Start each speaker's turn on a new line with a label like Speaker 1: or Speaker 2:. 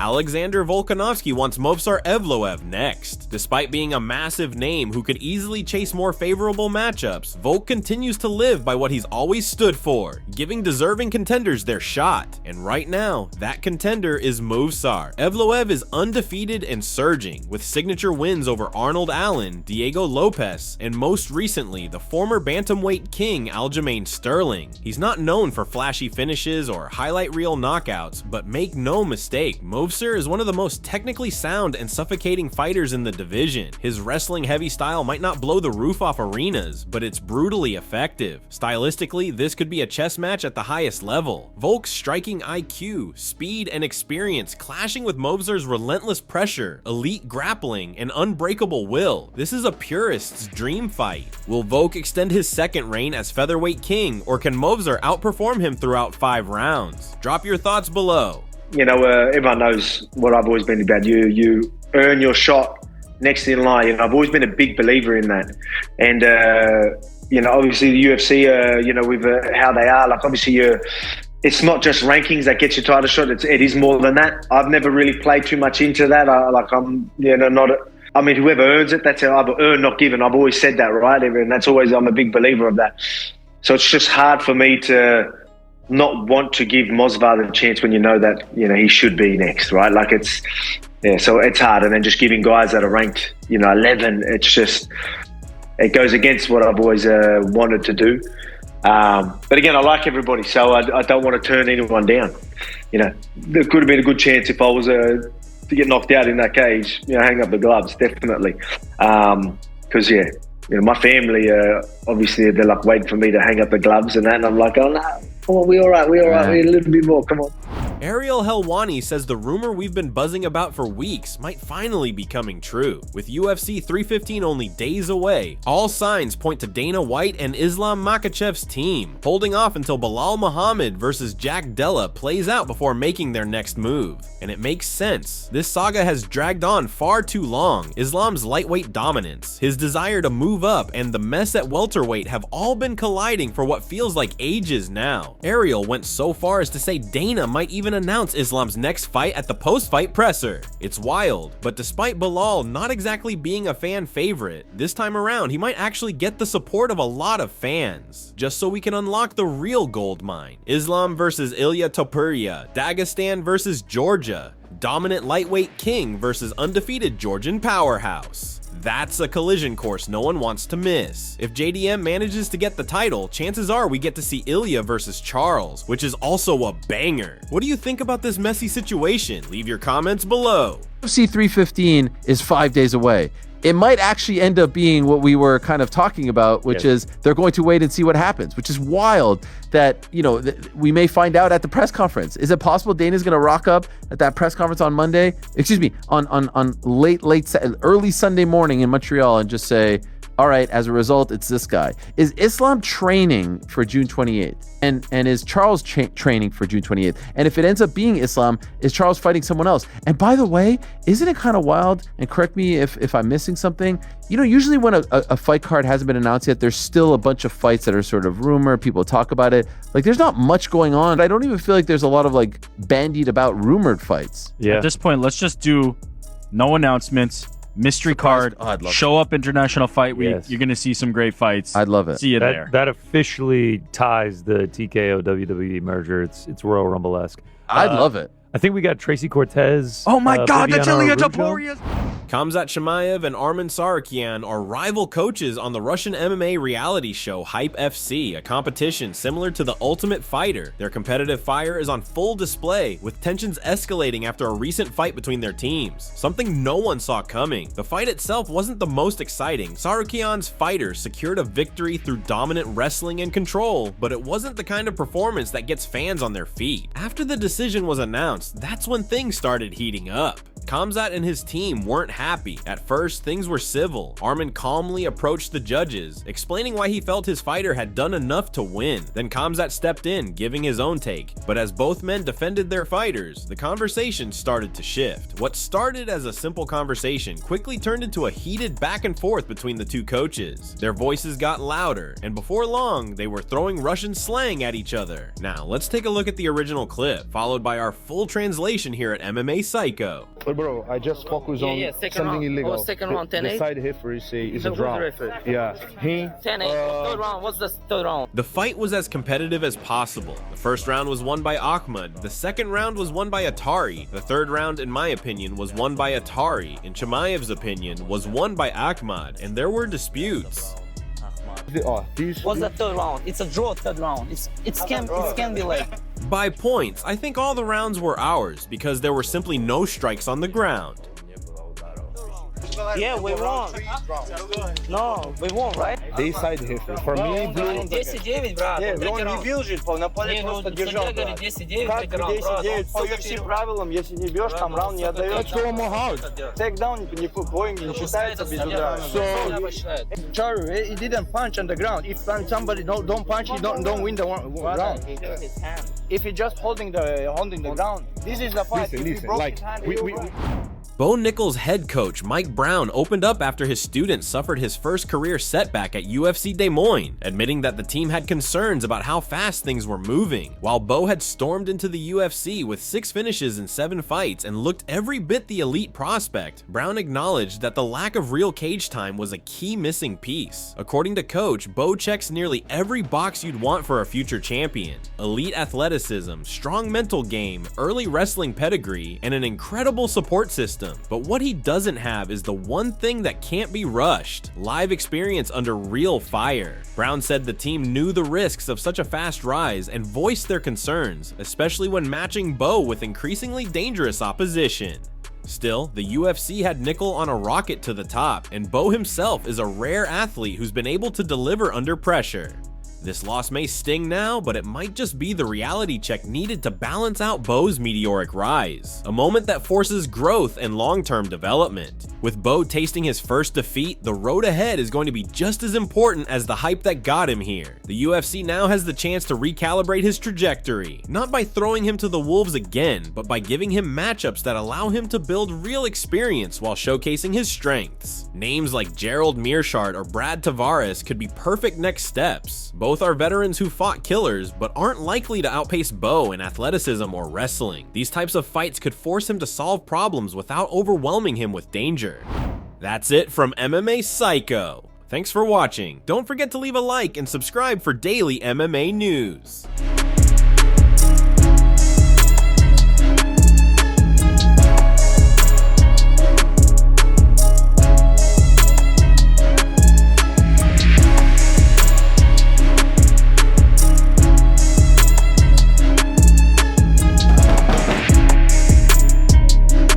Speaker 1: Alexander Volkanovski wants Movsar Evloev next. Despite being a massive name who could easily chase more favorable matchups, Volk continues to live by what he's always stood for, giving deserving contenders their shot. And right now, that contender is Movsar. Evloev is undefeated and surging, with signature wins over Arnold Allen, Diego Lopez, and most recently, the former bantamweight king Aljamain Sterling. He's not known for flashy finishes or highlight reel knockouts, but make no mistake, Movsar is one of the most technically sound and suffocating fighters in the division. His wrestling heavy style might not blow the roof off arenas, but it's brutally effective. Stylistically, this could be a chess match at the highest level. Volk's striking IQ, speed, and experience clashing with Movsar's relentless pressure, elite grappling, and unbreakable will. This is a purist's dream fight. Will Volk extend his second reign as featherweight king, or can Movsar outperform him throughout 5 rounds? Drop your thoughts below.
Speaker 2: You know, everyone knows what I've always been about. You earn your shot next in line. You know, I've always been a big believer in that. And, you know, obviously the UFC, you know, with how they are, like obviously it's not just rankings that gets your title shot. It is more than that. I've never really played too much into that. I'm, you know, I mean, whoever earns it, that's how I've earned, not given. I've always said that, right? And that's always, I'm a big believer of that. So it's just hard for me to not want to give Movsar the chance when you know that, you know, he should be next, right? Like so it's hard. And then just giving guys that are ranked, you know, 11, it's just, it goes against what I've always wanted to do. But again, I like everybody, so I don't want to turn anyone down. You know, there could have been a good chance if I was to get knocked out in that cage, you know, hang up the gloves, definitely. Because, yeah, you know, my family, obviously, they're like waiting for me to hang up the gloves and that, and I'm like, oh, no, come on, we're all right, we're a little bit more, come on.
Speaker 1: Ariel Helwani says the rumor we've been buzzing about for weeks might finally be coming true. With UFC 315 only days away, all signs point to Dana White and Islam Makhachev's team, holding off until Belal Muhammad versus Della plays out before making their next move. And it makes sense. This saga has dragged on far too long. Islam's lightweight dominance, his desire to move up, and the mess at welterweight have all been colliding for what feels like ages now. Ariel went so far as to say Dana might even announce Islam's next fight at the post-fight presser. It's wild, but despite Belal not exactly being a fan favorite, this time around he might actually get the support of a lot of fans, just so we can unlock the real gold mine. Islam versus Ilia Topuria, Dagestan versus Georgia, dominant lightweight king versus undefeated Georgian powerhouse. That's a collision course no one wants to miss. If JDM manages to get the title, chances are we get to see Ilia versus Charles, which is also a banger. What do you think about this messy situation? Leave your comments below.
Speaker 3: UFC 315 is 5 days away. It might actually end up being what we were kind of talking about, which is they're going to wait and see what happens, which is wild that, you know, we may find out at the press conference. Is it possible Dana's going to rock up at that press conference on Monday? Excuse me, on early Sunday morning in Montreal and just say, all right, as a result, it's this guy. Is Islam training for June 28th? And is Charles training for June 28th? And if it ends up being Islam, is Charles fighting someone else? And by the way, isn't it kind of wild, and correct me if I'm missing something, you know, usually when a fight card hasn't been announced yet, there's still a bunch of fights that are sort of rumor, people talk about it. Like, there's not much going on. I don't even feel like there's a lot of, like, bandied about rumored fights.
Speaker 4: Yeah. At this point, let's just do no announcements. Mystery card, show up International Fight Week. Yes. You're going to see some great fights.
Speaker 3: I'd love it.
Speaker 4: See you there.
Speaker 5: That officially ties the TKO WWE merger. It's Royal Rumble-esque.
Speaker 3: I'd love it.
Speaker 5: I think we got Tracy Cortez.
Speaker 4: Oh my God, that's Ilia Topuria.
Speaker 1: Khamzat Chimaev and Arman Tsarukyan are rival coaches on the Russian MMA reality show Hype FC, a competition similar to The Ultimate Fighter. Their competitive fire is on full display, with tensions escalating after a recent fight between their teams, something no one saw coming. The fight itself wasn't the most exciting. Tsarukyan's fighter secured a victory through dominant wrestling and control, but it wasn't the kind of performance that gets fans on their feet. After the decision was announced, that's when things started heating up. Khamzat and his team weren't happy. At first, things were civil. Arman calmly approached the judges, explaining why he felt his fighter had done enough to win. Then Khamzat stepped in, giving his own take. But as both men defended their fighters, the conversation started to shift. What started as a simple conversation quickly turned into a heated back and forth between the two coaches. Their voices got louder, and before long, they were throwing Russian slang at each other. Now, let's take a look at the original clip, followed by our full translation here at MMA Psycho.
Speaker 6: But bro, I just focus on something
Speaker 7: round.
Speaker 6: illegal.
Speaker 7: Second round, 10-8?
Speaker 6: The side referee say is a draw. Yeah.
Speaker 7: 10-8. Third round. What's the third round?
Speaker 1: The fight was as competitive as possible. The first round was won by Ahmad. The second round was won by Atari. The third round, in my opinion, was won by Atari. In Chimaev's opinion, was won by Ahmad. And there were disputes.
Speaker 7: What's the third round? It's a draw third round. It can be like.
Speaker 1: By points, I think all the rounds were ours because there were simply no strikes on the ground.
Speaker 7: Yeah, we won. No, we won, right?
Speaker 6: They side referee. For me, blue.
Speaker 7: 10-9, брат.
Speaker 8: Он не бил же, на поле просто держал. Как 10-9, по UFC правилам, если не бьешь, там раунд не отдаешь. Тейкдаун, боинг не считается без удара. Charlie, he didn't punch on the ground. If somebody don't punch, he don't win the round. If he just holding the ground, this is the fight.
Speaker 6: Listen, like we
Speaker 1: Bo Nickal's head coach, Mike Brown, opened up after his student suffered his first career setback at UFC Des Moines, admitting that the team had concerns about how fast things were moving. While Bo had stormed into the UFC with 6 finishes in 7 fights and looked every bit the elite prospect, Brown acknowledged that the lack of real cage time was a key missing piece. According to coach, Bo checks nearly every box you'd want for a future champion: elite athleticism, strong mental game, early wrestling pedigree, and an incredible support system. But what he doesn't have is the one thing that can't be rushed: live experience under real fire. Brown said the team knew the risks of such a fast rise and voiced their concerns, especially when matching Bo with increasingly dangerous opposition. Still, the UFC had Nickal on a rocket to the top, and Bo himself is a rare athlete who's been able to deliver under pressure. This loss may sting now, but it might just be the reality check needed to balance out Bo's meteoric rise. A moment that forces growth and long-term development. With Bo tasting his first defeat, the road ahead is going to be just as important as the hype that got him here. The UFC now has the chance to recalibrate his trajectory, not by throwing him to the wolves again, but by giving him matchups that allow him to build real experience while showcasing his strengths. Names like Gerald Meerschaert or Brad Tavares could be perfect next steps. Both are veterans who fought killers, but aren't likely to outpace Bo in athleticism or wrestling. These types of fights could force him to solve problems without overwhelming him with danger. That's it from MMA Psycho. Thanks for watching. Don't forget to leave a like and subscribe for daily MMA news.